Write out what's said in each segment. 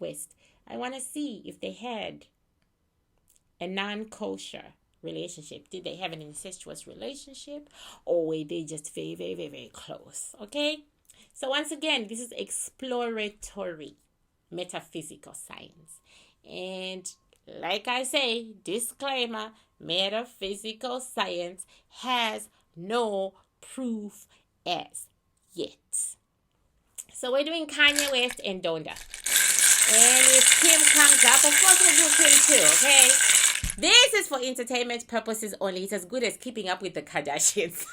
West. I want to see if they had a non-kosher relationship. Did they have an incestuous relationship, or were they just very, very, very, very close? Okay? So once again, this is exploratory metaphysical science. And like I say, disclaimer, metaphysical science has no proof as yet. So we're doing Kanye West and Donda. And if Kim comes up, of course we'll do Kim too, okay? This is for entertainment purposes only. It's as good as keeping up with the Kardashians.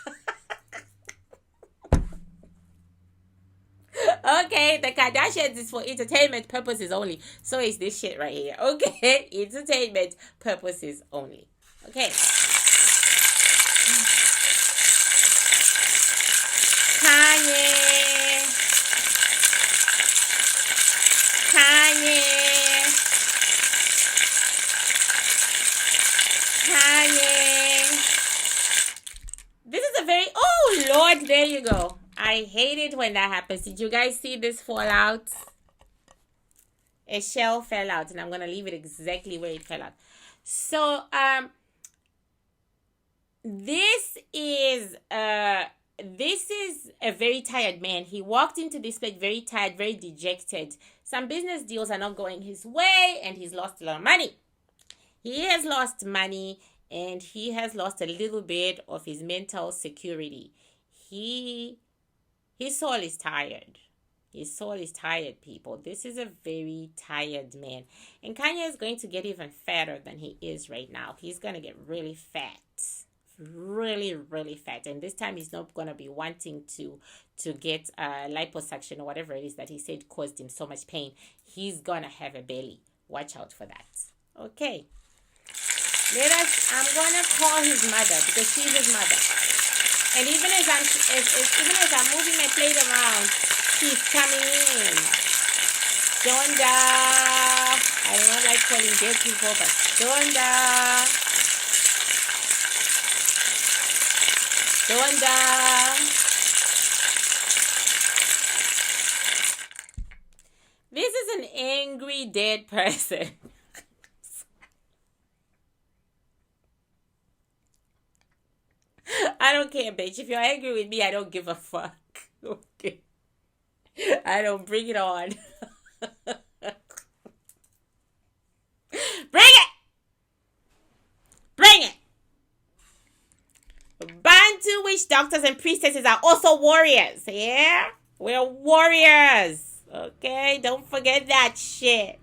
Okay, the Kardashians is for entertainment purposes only. So is this shit right here. Okay, entertainment purposes only. Okay. Kanye. This is a very... Oh, Lord, there you go. I hate it when that happens. Did you guys see this fall out? A shell fell out, and I'm going to leave it exactly where it fell out. So, this is a very tired man. He walked into this place very tired, very dejected. Some business deals are not going his way, and he's lost a lot of money. He has lost money, and he has lost a little bit of his mental security. His soul is tired. His soul is tired, people. This is a very tired man. And Kanye is going to get even fatter than he is right now. He's going to get really fat. Really, really fat. And this time he's not going to be wanting to get liposuction or whatever it is that he said caused him so much pain. He's going to have a belly. Watch out for that. Okay. I'm going to call his mother because she's his mother. And even as I'm moving my plate around, she's coming in. Donda. I don't like calling dead people, but Donda. This is an angry dead person. I don't care, bitch. If you're angry with me, I don't give a fuck. Okay. I don't bring it on. Bring it! Bring it! Bantu witch doctors and priestesses are also warriors, yeah? We're warriors, okay? Don't forget that shit.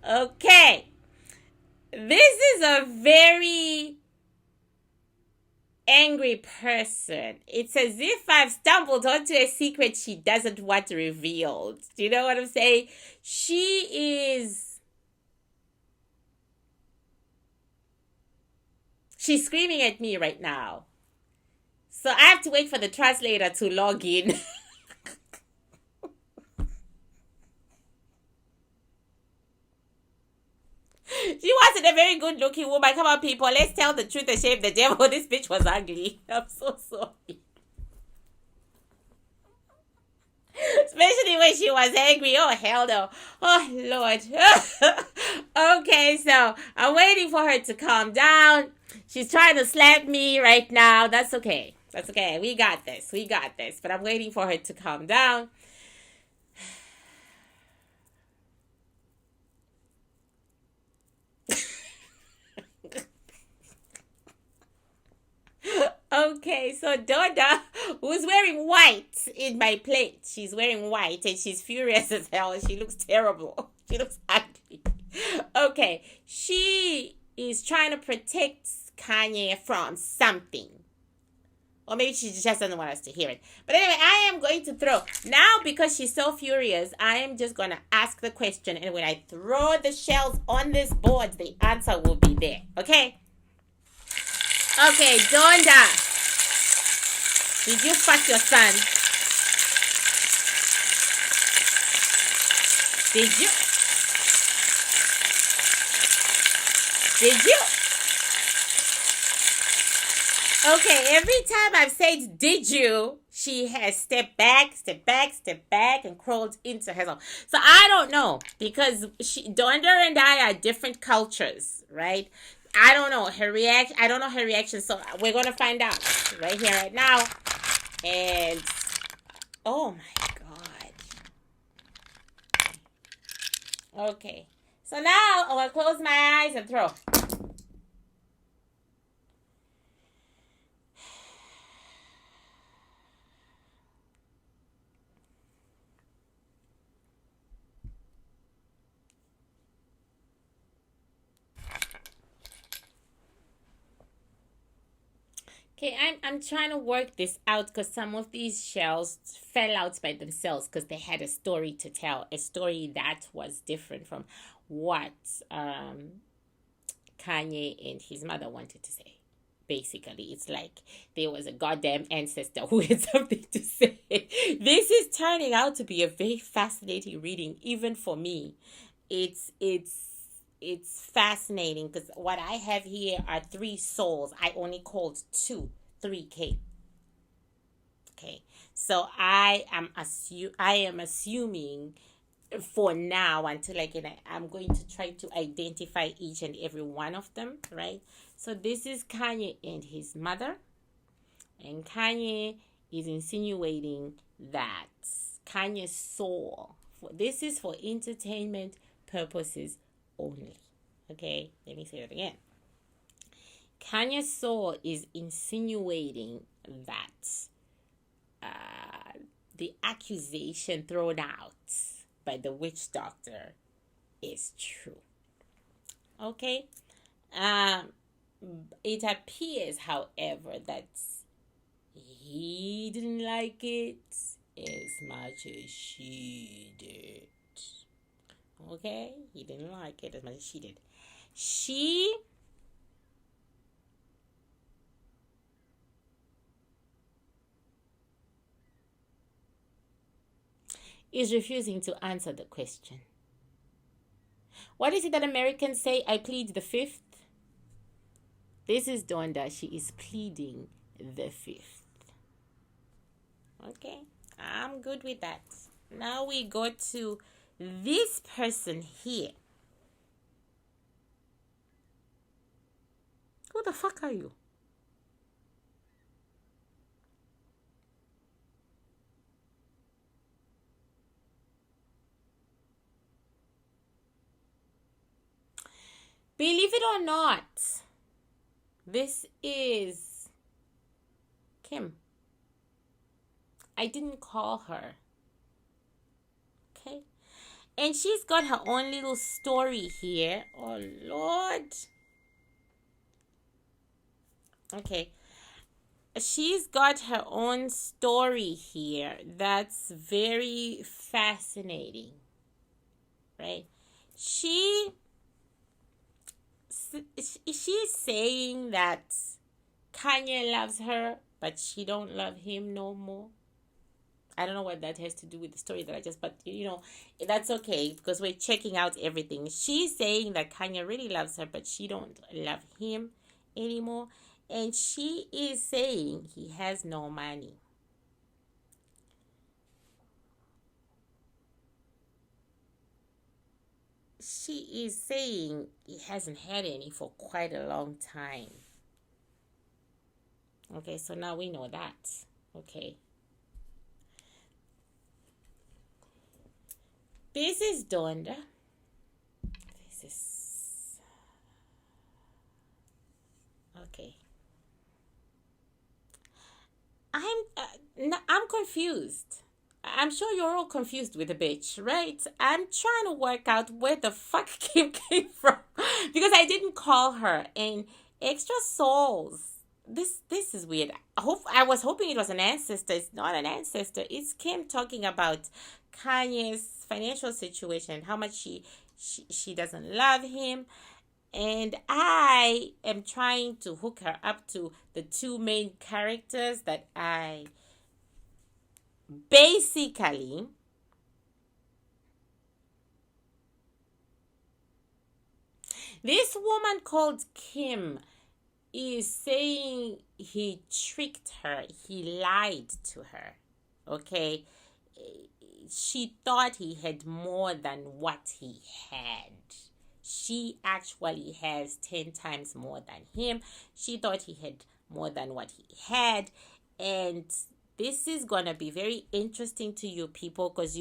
Okay. This is a very angry person. It's as if I've stumbled onto a secret she doesn't want revealed. Do you know what I'm saying? She's screaming at me right now. So I have to wait for the translator to log in. She wasn't a very good looking woman. Come on, people. Let's tell the truth and shame the devil. This bitch was ugly. I'm so sorry. Especially when she was angry. Oh, hell no. Oh, Lord. Okay, so I'm waiting for her to calm down. She's trying to slap me right now. That's okay. That's okay. We got this. But I'm waiting for her to calm down. Okay, so Donna, who's wearing white in my plate. She's wearing white and she's furious as hell. She looks terrible. She looks ugly. Okay, she is trying to protect Kanye from something. Or maybe she just doesn't want us to hear it. But anyway, I am going to throw. Now, because she's so furious, I am just going to ask the question. And when I throw the shells on this board, the answer will be there. Okay? Okay, Donda. Did you fuck your son? Did you? Okay, every time I've said did you, she has stepped back, and crawled into herself. So I don't know, because Donda and I are different cultures, right? I don't know her reaction. I don't know her reaction. So we're gonna find out right here, right now. And oh my god. Okay. So now I'm gonna close my eyes and throw. Okay, I'm trying to work this out, because some of these shells fell out by themselves because they had a story to tell, a story that was different from what Kanye and his mother wanted to say. Basically, it's like there was a goddamn ancestor who had something to say. This is turning out to be a very fascinating reading, even for me. It's fascinating, because what I have here are 3 souls. I only called 2, 3K. Okay, so I am assuming for now, until I'm going to try to identify each and every one of them, right? So this is Kanye and his mother, and Kanye is insinuating that Kanye's soul, this is for entertainment purposes only. Okay, let me say that again. Kanye's soul is insinuating that the accusation thrown out by the Witchdoctor is true. Okay? It appears, however, that he didn't like it as much as she did. Okay? He didn't like it as much as she did. She is refusing to answer the question. What is it that Americans say? I plead the 5th. This is Donda. She is pleading the 5th. Okay, I'm good with that. Now we go to this person here. Who the fuck are you? Believe it or not, this is Kim. I didn't call her. Okay? And she's got her own little story here. Oh, Lord. Okay. She's got her own story here that's very fascinating. Right? She's saying that Kanye loves her, but she don't love him no more. I don't know what that has to do with the story that I just, but that's okay, because we're checking out everything. She's saying that Kanye really loves her, but she don't love him anymore. And she is saying he has no money. She is saying he hasn't had any for quite a long time. Okay, so now we know that. Okay. This is Donda. This is... Okay. I'm confused. I'm sure you're all confused with the bitch, right? I'm trying to work out where the fuck Kim came from, because I didn't call her. And extra souls. This is weird. I was hoping it was an ancestor. It's not an ancestor. It's Kim talking about Kanye's financial situation, how much she doesn't love him. And I am trying to hook her up to the 2 main characters that I basically this woman called Kim is saying he tricked her, he lied to her. Okay, she thought he had more than what he had. She actually has 10 times more than him. She thought he had more than what he had. And this is gonna be very interesting to you people, because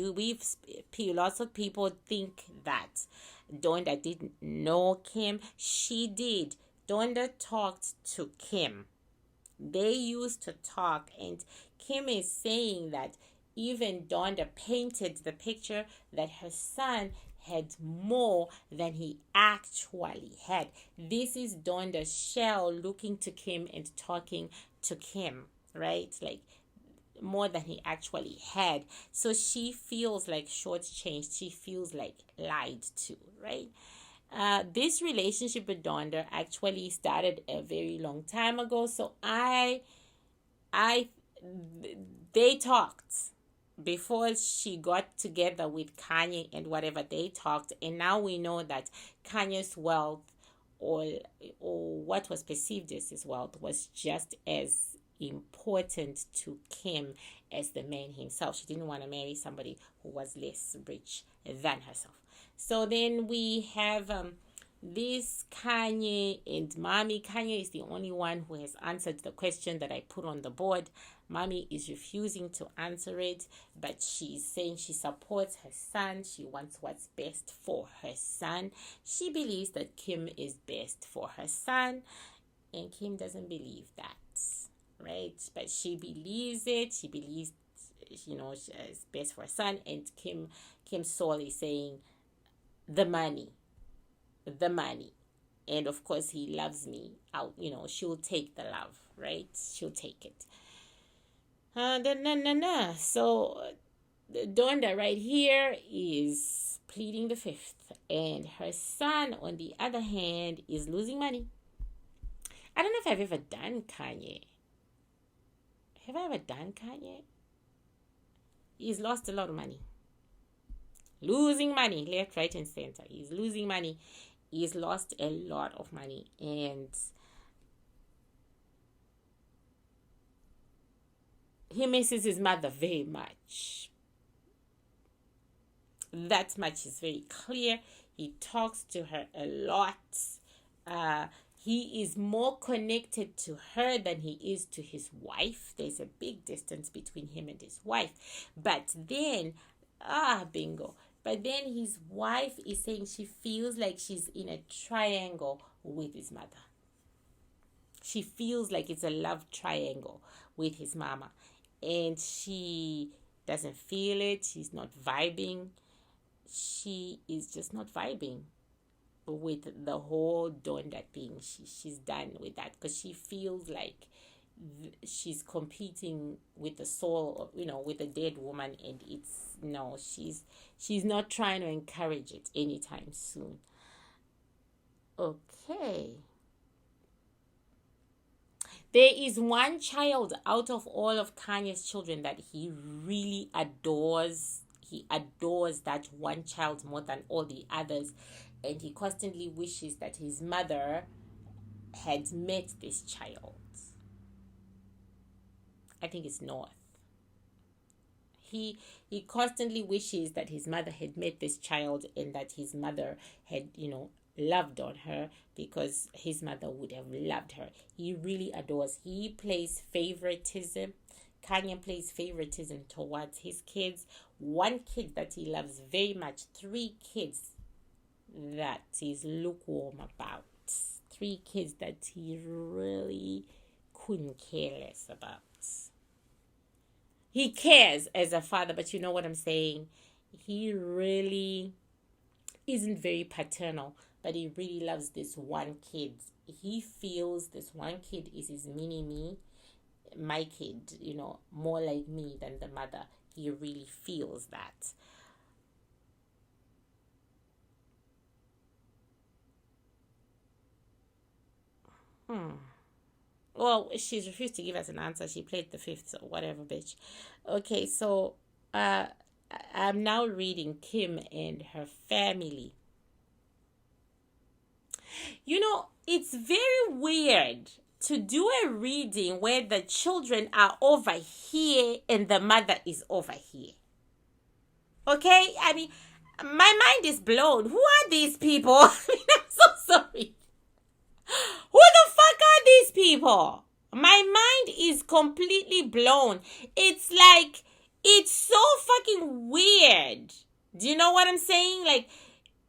lots of people think that Donda didn't know Kim. She did. Donda talked to Kim. They used to talk, and Kim is saying that even Donda painted the picture that her son had more than he actually had. This is Donda's shell looking to Kim and talking to Kim, right? Like more than he actually had. So she feels like shortchanged. She feels like lied to, right? This relationship with Donda actually started a very long time ago. So they talked before she got together with Kanye and whatever. They talked, and now we know that Kanye's wealth, or what was perceived as his wealth, was just as important to Kim as the man himself. She didn't want to marry somebody who was less rich than herself. So then we have this Kanye and Mommy. Kanye is the only one who has answered the question that I put on the board. Mommy is refusing to answer it, but she's saying she supports her son. She wants what's best for her son. She believes that Kim is best for her son, and Kim doesn't believe that, right? But she believes it. She believes, it's best for her son, and Kim's soul is saying, the money. And of course, he loves me. She'll take the love, right? She'll take it. So Donda right here is pleading the fifth, and her son, on the other hand, is losing money. I don't know if I've ever done Kanye. Have I ever done Kanye? He's lost a lot of money. Losing money left, right, and center. He's losing money. He's lost a lot of money, and he misses his mother very much. That much is very clear. He talks to her a lot. He is more connected to her than he is to his wife. There's a big distance between him and his wife. But then, bingo. But then his wife is saying she feels like she's in a triangle with his mother. She feels like it's a love triangle with his mama. And she doesn't feel it. She's not vibing. She is just not vibing with the whole Donda thing. She's done with that, because she feels like she's competing with the soul, with a dead woman, and she's not trying to encourage it anytime soon. Okay. There is one child out of all of Kanye's children that he really adores. He adores that one child more than all the others, and he constantly wishes that his mother had met this child. I think it's North. He constantly wishes that his mother had met this child, and that his mother had, loved on her, because his mother would have loved her. He really adores. He plays favoritism. Kanye plays favoritism towards his kids. One kid that he loves very much. 3 kids that he's lukewarm about. 3 kids that he really couldn't care less about. He cares as a father, but you know what I'm saying? He really isn't very paternal, but he really loves this one kid. He feels this one kid is his mini-me, my kid, more like me than the mother. He really feels that. Well, she's refused to give us an answer. She played the fifth, so whatever, bitch. Okay, so I'm now reading Kim and her family. It's very weird to do a reading where the children are over here and the mother is over here. Okay? I mean, my mind is blown. Who are these people? I mean, I'm so sorry. Who the fuck are these people? My mind is completely blown. It's like, it's so fucking weird. Do you know what I'm saying? Like,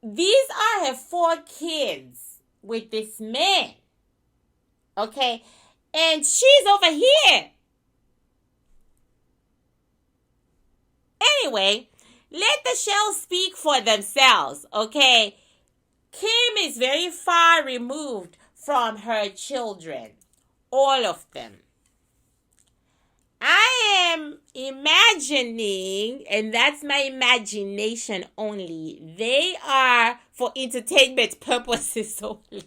these are her 4 kids with this man. Okay? And she's over here. Anyway, let the shells speak for themselves. Okay? Kim is very far removed from her children. All of them. I am imagining, and that's my imagination only, they are for entertainment purposes only.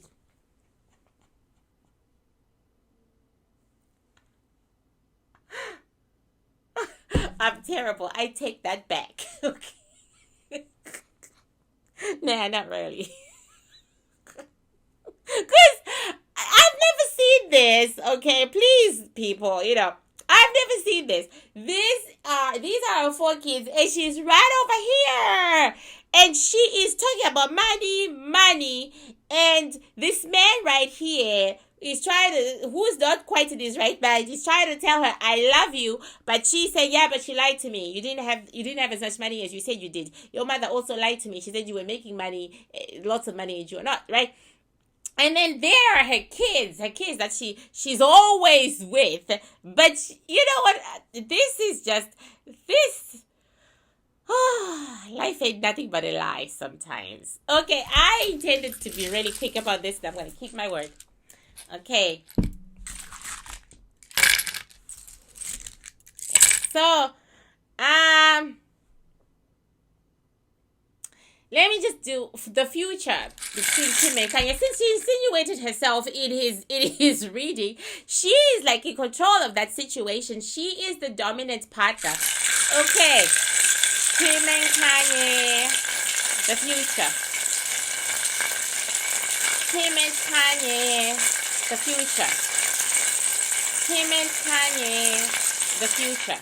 I'm terrible. I take that back. Okay. Nah, not really. Because I've never seen this, okay? Please, people, I've never seen this. These are her 4 kids, and she's right over here. And she is talking about money, and this man right here is who's not quite in his right mind, he's trying to tell her, I love you, but she said, yeah, but she lied to me. You didn't have as much money as you said you did. Your mother also lied to me. She said you were making money, lots of money, and you were not, right? And then there are her kids that she's always with. But you know what? Life ain't nothing but a lie sometimes. Okay, I intended to be really quick about this, and I'm going to keep my word. Okay. So, let me just do the future between Kim and Kanye. Since she insinuated herself in his reading, she is like in control of that situation. She is the dominant partner. Okay. Kim and Kanye, the future. Kim and Kanye, the future. Kim and Kanye, the future.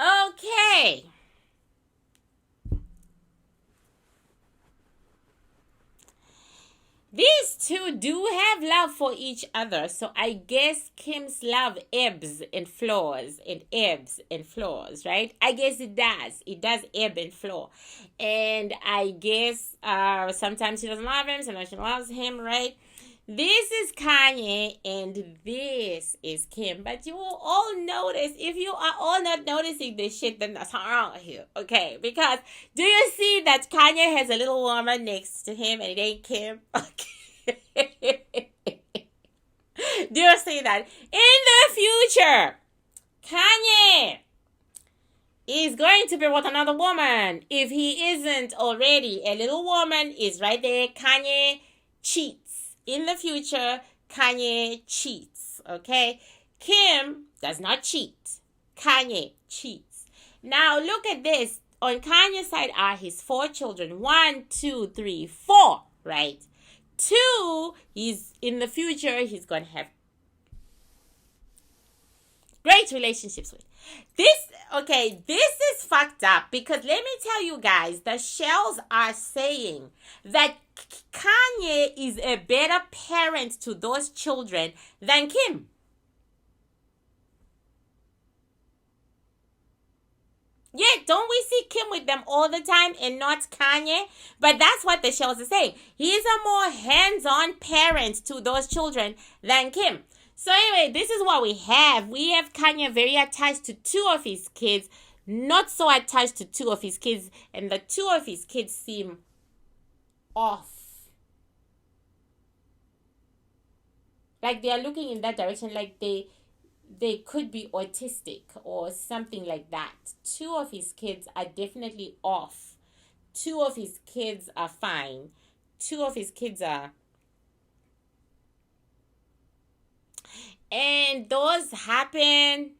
Okay. These two do have love for each other, so I guess Kim's love ebbs and flows, right? I guess it does. It does ebb and flow. And I guess sometimes she doesn't love him, sometimes she loves him, right? This is Kanye and this is Kim. But you will all notice, if you are all not noticing this shit, then that's wrong here. Okay, because do you see that Kanye has a little woman next to him and it ain't Kim? Okay. Do you see that? In the future, Kanye is going to be with another woman. If he isn't already, a little woman is right there. Kanye cheats. In the future, Kanye cheats, okay? Kim does not cheat. Kanye cheats. Now, look at this. On Kanye's side are his 4 children. 1, 2, 3, 4, right? 2, he's in the future, he's going to have great relationships with. This is fucked up because let me tell you guys, the shells are saying that Kanye is a better parent to those children than Kim. Yeah, don't we see Kim with them all the time and not Kanye? But that's what the shells are saying. He's a more hands-on parent to those children than Kim. So anyway, this is what we have. We have Kanye very attached to 2 of his kids, not so attached to 2 of his kids, and the 2 of his kids seem off. Like they are looking in that direction, like they could be autistic or something like that. 2 of his kids are definitely off. 2 of his kids are fine. 2 of his kids are... And those happen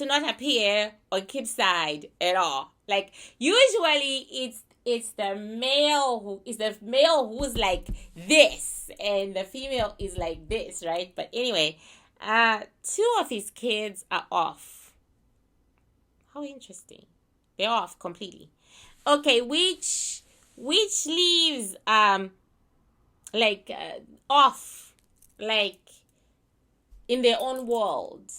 to not appear on Kim's side at all. Like usually it's the male who's like this and the female is like this, right? But anyway, two of his kids are off. How interesting. They're off completely. Okay, which leaves off, like in their own world.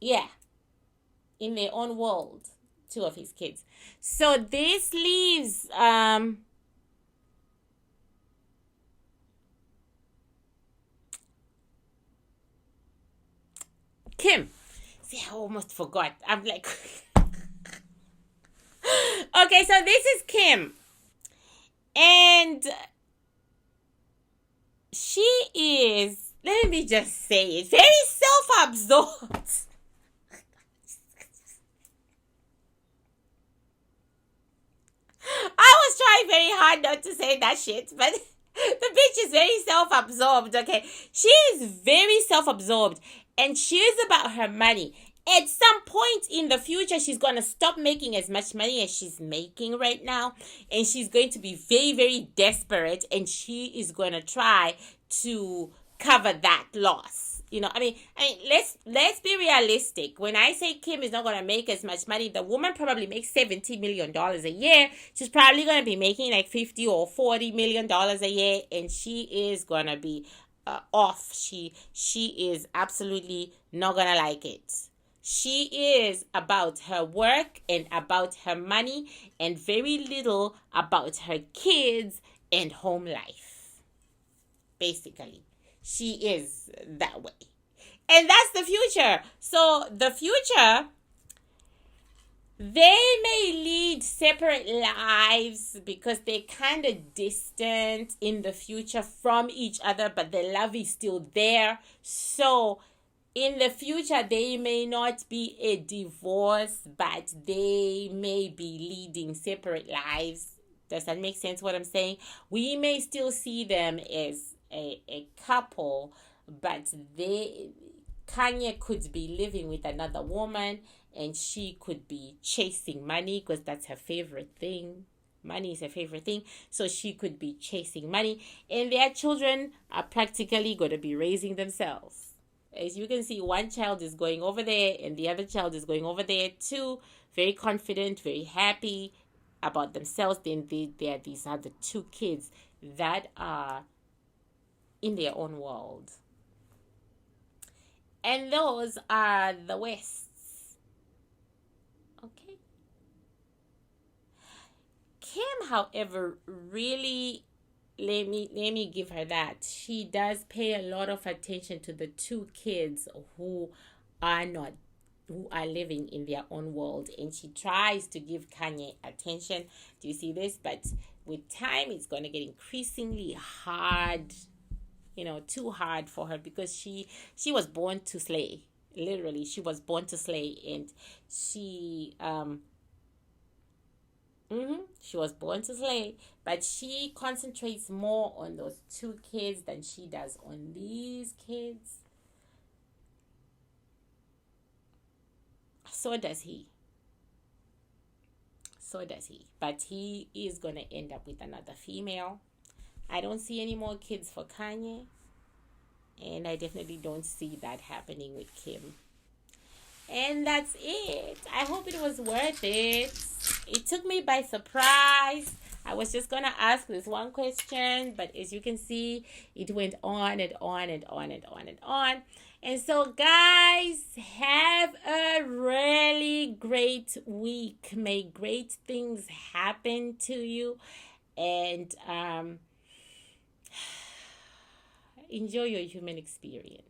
Yeah, in their own world, two of his kids. So this leaves Kim. See, I almost forgot. I'm like okay, so this is Kim. And she is, let me just say it, very self-absorbed. I was trying very hard not to say that shit, but the bitch is very self-absorbed, okay? She is very self-absorbed, and she is about her money. At some point in the future, she's going to stop making as much money as she's making right now, and she's going to be very, very desperate, and she is going to try to cover that loss. You know, I mean, let's be realistic. When I say Kim is not going to make as much money, the woman probably makes $70 million a year. She's probably going to be making like $50 or $40 million a year, and she is going to be off. She is absolutely not going to like it. She is about her work and about her money and very little about her kids and home life. Basically, she is that way. And that's the future. So the future, they may lead separate lives because they're kind of distant in the future from each other, but the love is still there. So in the future, they may not be a divorce, but they may be leading separate lives. Does that make sense what I'm saying? We may still see them as a couple, but Kanye could be living with another woman and she could be chasing money because that's her favorite thing. Money is her favorite thing. So she could be chasing money and their children are practically going to be raising themselves. As you can see, one child is going over there and the other child is going over there too. Very confident, very happy about themselves. Then these are the two kids that are in their own world. And those are the Wests. Okay. Kim, however, really, let me give her that. She does pay a lot of attention to the two kids who are living in their own world, and she tries to give Kanye attention. Do you see this? But with time, it's going to get increasingly hard, too hard for her because she was born to slay. Literally, she was born to slay, and she was born to slay, but she concentrates more on those two kids than she does on these kids. So does he. But he is going to end up with another female. I don't see any more kids for Kanye. And I definitely don't see that happening with Kim. And that's it. I hope it was worth it. It took me by surprise. I was just going to ask this one question, but as you can see, it went on and on and on and on and on. And so, guys, have a really great week. May great things happen to you. And enjoy your human experience.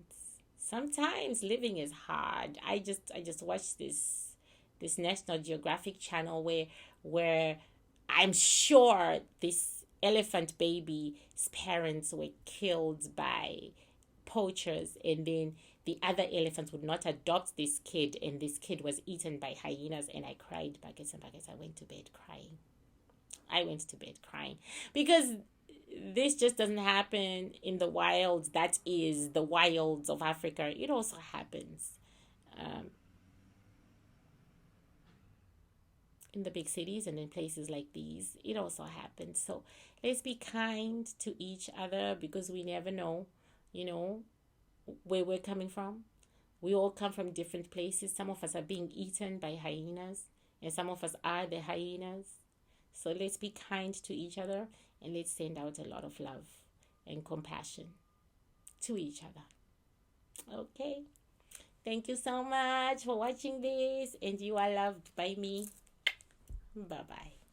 Sometimes living is hard. I just watched this National Geographic channel where I'm sure this elephant baby's parents were killed by poachers, and then the other elephants would not adopt this kid, and this kid was eaten by hyenas, and I cried buckets and buckets. I went to bed crying because this just doesn't happen in the wild. That is the wilds of Africa. It also happens um, in the big cities and in places like these, it also happens. So let's be kind to each other, because we never know, where we're coming from. We all come from different places. Some of us are being eaten by hyenas, and some of us are the hyenas. So let's be kind to each other, and let's send out a lot of love and compassion to each other. Okay. Thank you so much for watching this, and you are loved by me. Bye-bye.